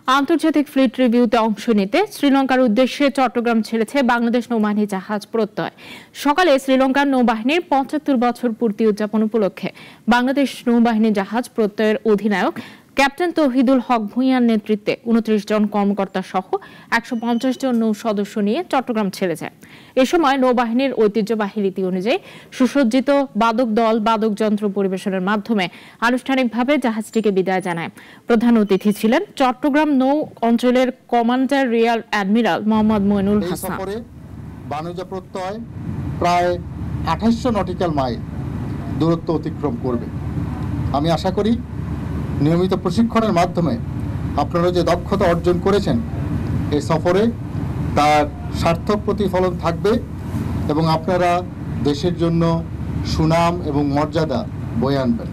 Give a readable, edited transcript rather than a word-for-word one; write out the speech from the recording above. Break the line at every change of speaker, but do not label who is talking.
আন্তর্জাতিক ফ্লিট রিভিউতে অংশ নিতে শ্রীলঙ্কার উদ্দেশ্যে চট্টগ্রাম ছেড়েছে বাংলাদেশ নৌবাহিনী জাহাজ প্রত্যয়। সকালে শ্রীলঙ্কার নৌবাহিনীর ৭৫ বছর পূর্তি উদযাপন উপলক্ষে বাংলাদেশ নৌবাহিনী জাহাজ প্রত্যয়ের অধিনায়ক ক্যাপ্টেন তৌহিদুল হক ভূঁইয়ার নেতৃত্বে ২৯ জন কর্মকর্তা সহ ১৫০ জন নৌ সদস্য নিয়ে চট্টগ্রাম ছেড়ে যায়। এ সময় নৌবাহিনীর ঐতিহ্যবাহী রীতি অনুযায়ী সুসজ্জিত বাদক দল বাদকযন্ত্র পরিবেশনের মাধ্যমে আনুষ্ঠানিকভাবে জাহাজটিকে বিদায় জানায়। প্রধান অতিথি ছিলেন চট্টগ্রাম নৌ অঞ্চলের commander rear admiral Mohammad Moinul Hasan.
বাণিজ্য প্রত্যয় প্রায় ২৮০০ নটিক্যাল মাইল দূরত্ব অতিক্রম করবে। আমি আশা করি নিয়মিত প্রশিক্ষণের মাধ্যমে আপনারা যে দক্ষতা অর্জন করেছেন এই সফরে তার সার্থক প্রতিফলন থাকবে এবং আপনারা দেশের জন্য সুনাম এবং মর্যাদা বয়ে আনবেন।